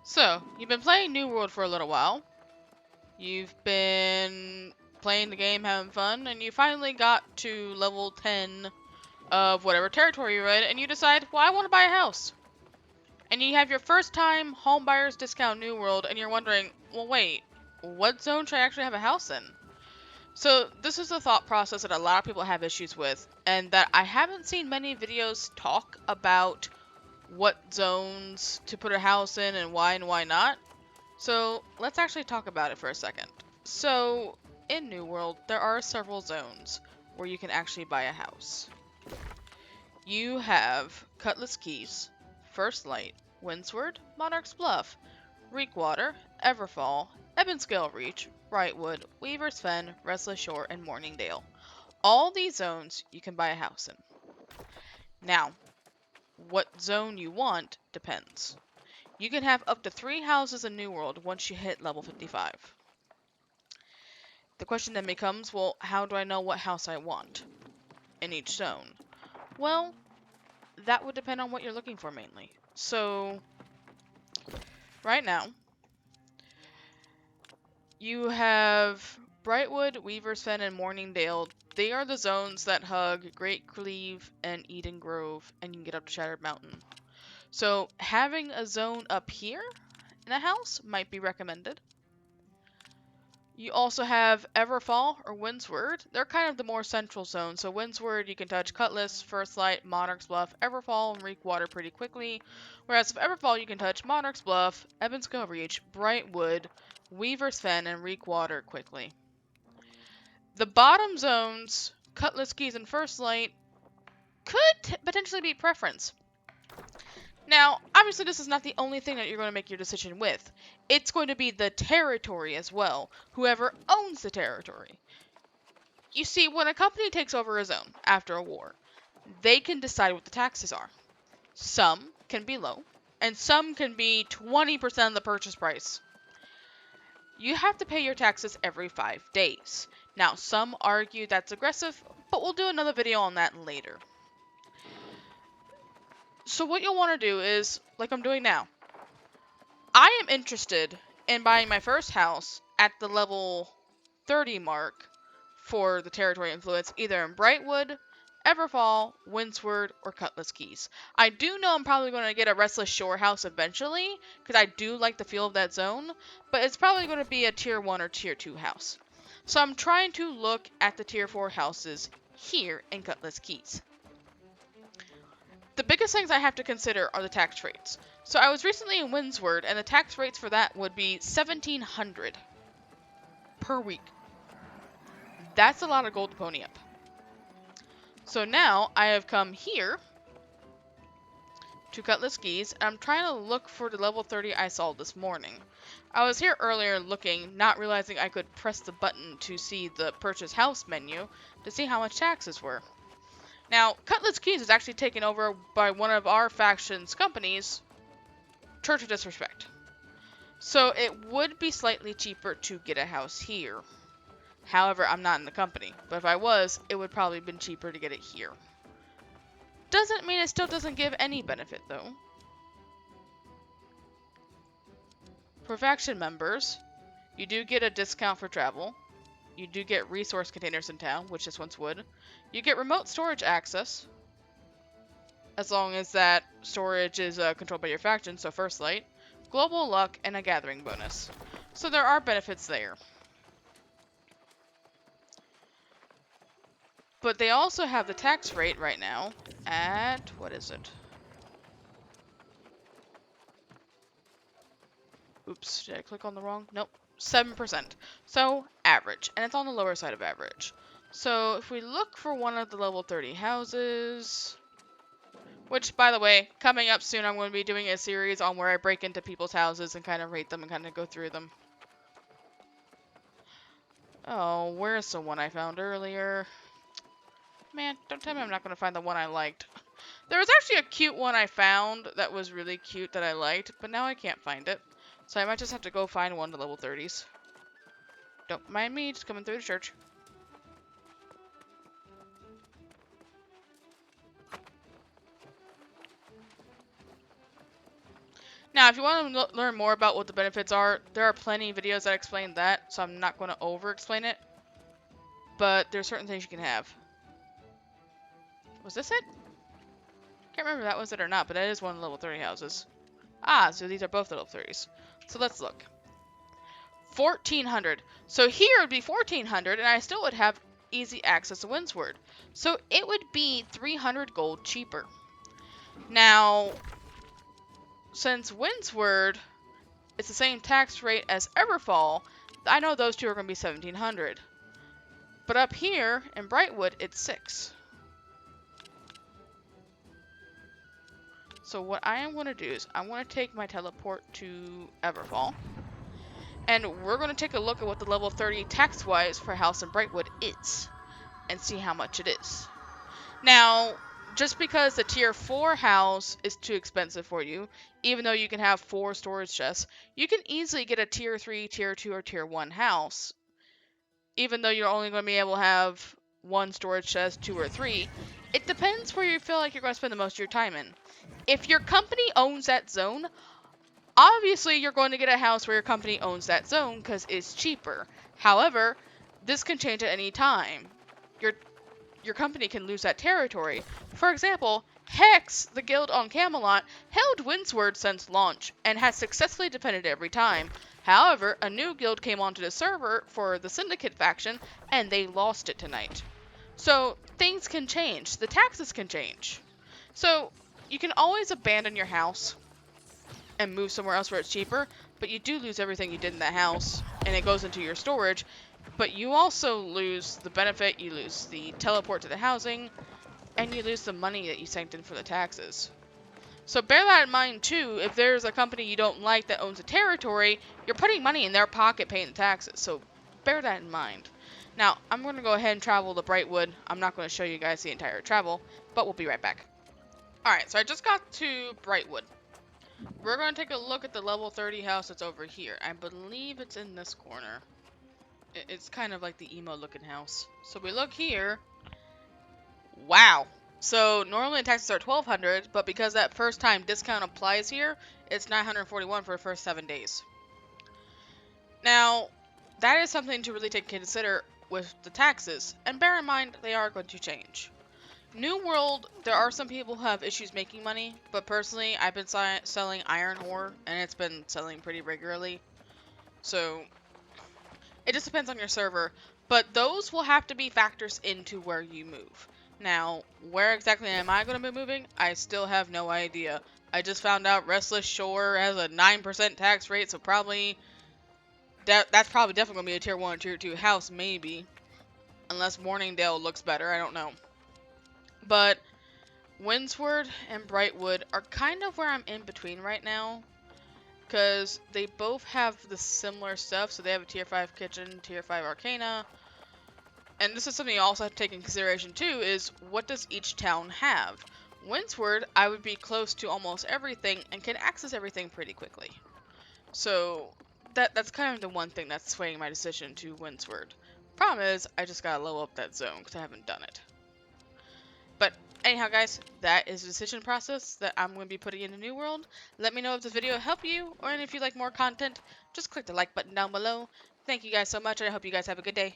So, you've been playing New World for a little while. You've been playing the game, having fun, and you finally got to level 10 of whatever territory you're in, and you decide, well, I want to buy a house. And you have your first time home buyer's discount New World, and you're wondering, well, wait, what zone should I actually have a house in? So, this is the thought process that a lot of people have issues with, and that I haven't seen many videos talk about what zones to put a house in and why not. So let's actually talk about it for a second. So in New World, there are several zones where you can actually buy a house. You have Cutlass Keys, First Light, Windsward, Monarch's Bluff, Reekwater, Everfall, Ebonscale Reach, Brightwood, Weaver's Fen, Restless Shore, and Morningdale. All these zones you can buy a house in. Now, what zone you want depends. You can have up to 3 houses in New World once you hit level 55. The question then becomes, well, how do I know what house I want in each zone? Well, that would depend on what you're looking for mainly. So, right now, you have Brightwood, Weaver's Fen, and Morningdale. They are the zones that hug Great Cleave and Eden Grove, and you can get up to Shattered Mountain. So, having a zone up here in a house might be recommended. You also have Everfall or Windsward. They're kind of the more central zone. So Windsward, you can touch Cutlass, First Light, Monarch's Bluff, Everfall, and Reekwater pretty quickly. Whereas with Everfall, you can touch Monarch's Bluff, Ebonscale Reach, Brightwood, Weaver's Fen, and Reekwater quickly. The bottom zones, Cutlass Keys and First Light, could potentially be preference. Now, obviously this is not the only thing that you're going to make your decision with. It's going to be the territory as well, whoever owns the territory. You see, when a company takes over a zone after a war, they can decide what the taxes are. Some can be low, and some can be 20% of the purchase price. You have to pay your taxes every 5 days. Now, some argue that's aggressive, but we'll do another video on that later. So what you'll want to do is, like I'm doing now, I am interested in buying my first house at the level 30 mark for the territory influence, either in Brightwood, Everfall, Windsward, or Cutlass Keys. I do know I'm probably going to get a Restless Shore house eventually, because I do like the feel of that zone, but it's probably going to be a Tier 1 or Tier 2 house. So I'm trying to look at the Tier 4 houses here in Cutlass Keys. The biggest things I have to consider are the tax rates. So I was recently in Windsward, and the tax rates for that would be $1,700 per week. That's a lot of gold to pony up. So now I have come here to Cutlass Keys, and I'm trying to look for the level 30 I saw this morning. I was here earlier looking, not realizing I could press the button to see the purchase house menu to see how much taxes were. Now, Cutlass Keys is actually taken over by one of our faction's companies, Church of Disrespect. So it would be slightly cheaper to get a house here. However, I'm not in the company, but if I was, it would probably have been cheaper to get it here. Doesn't mean it still doesn't give any benefit, though. For faction members, you do get a discount for travel. You do get resource containers in town, which this once would. You get remote storage access, as long as that storage is controlled by your faction, so First Light, global luck, and a gathering bonus. So there are benefits there. But they also have the tax rate right now at, what is it? Oops, did I click on the wrong? Nope, 7%. So, average, and it's on the lower side of average. So, if we look for one of the level 30 houses, which, by the way, coming up soon, I'm going to be doing a series on where I break into people's houses and kind of rate them and kind of go through them. Oh, where's the one I found earlier? Man, don't tell me I'm not going to find the one I liked. There was actually a cute one I found that was really cute that I liked, but now I can't find it. So I might just have to go find one of the level 30s. Don't mind me, just coming through the church. Now, if you want to learn more about what the benefits are, there are plenty of videos that explain that, so I'm not going to over-explain it. But there's certain things you can have. Was this it? Can't remember if that was it or not, but that is one of the level 30 houses. Ah, so these are both level 30s. So let's look. 1400. So here would be 1400, and I still would have easy access to Windsward. So it would be 300 gold cheaper. Now, since Windsward is the same tax rate as Everfall, I know those two are going to be 1700. But up here in Brightwood, it's 6. So what I am going to do is I want to take my teleport to Everfall. And we're going to take a look at what the level 30 tax-wise for a house in Brightwood is. And see how much it is. Now, just because the tier 4 house is too expensive for you, even though you can have 4 storage chests, you can easily get a tier 3, tier 2, or tier 1 house. Even though you're only going to be able to have 1 storage chest, 2 or 3. It depends where you feel like you're going to spend the most of your time in. If your company owns that zone, obviously you're going to get a house where your company owns that zone because it's cheaper. However, this can change at any time. Your company can lose that territory. For example, Hex, the guild on Camelot, held Windsward since launch and has successfully defended it every time. However, a new guild came onto the server for the Syndicate faction, and they lost it tonight. So, things can change. The taxes can change. So, you can always abandon your house and move somewhere else where it's cheaper, but you do lose everything you did in that house, and it goes into your storage. But you also lose the benefit, you lose the teleport to the housing, and you lose the money that you sank in for the taxes. So bear that in mind too. If there's a company you don't like that owns a territory, you're putting money in their pocket paying the taxes. So bear that in mind. Now, I'm going to go ahead and travel to Brightwood. I'm not going to show you guys the entire travel, but we'll be right back. Alright, so I just got to Brightwood. We're going to take a look at the level 30 house that's over here. I believe it's in this corner. It's kind of like the emo looking house. So we look here. Wow. So normally the taxes are 1200, but because that first time discount applies here, it's 941 for the first 7 days. Now, that is something to really take consider with the taxes, and bear in mind they are going to change. New World, there are some people who have issues making money, but personally I've been selling Iron Ore, and it's been selling pretty regularly. So it just depends on your server, but those will have to be factors into where you move. Now, where exactly am I going to be moving? I still have no idea. I just found out Restless Shore has a 9% tax rate, so probably that's probably definitely going to be a tier 1 or tier 2 house, maybe. Unless Morningdale looks better, I don't know. But Windsward and Brightwood are kind of where I'm in between right now. Because they both have the similar stuff. So they have a tier 5 kitchen, tier 5 arcana. And this is something you also have to take into consideration too, is what does each town have? Windsward, I would be close to almost everything and can access everything pretty quickly. So that's kind of the one thing that's swaying my decision to Windsward. Problem is, I just gotta level up that zone because I haven't done it. But anyhow guys, that is the decision process that I'm going to be putting into New World. Let me know if this video helped you, or if you'd like more content, just click the like button down below. Thank you guys so much, and I hope you guys have a good day.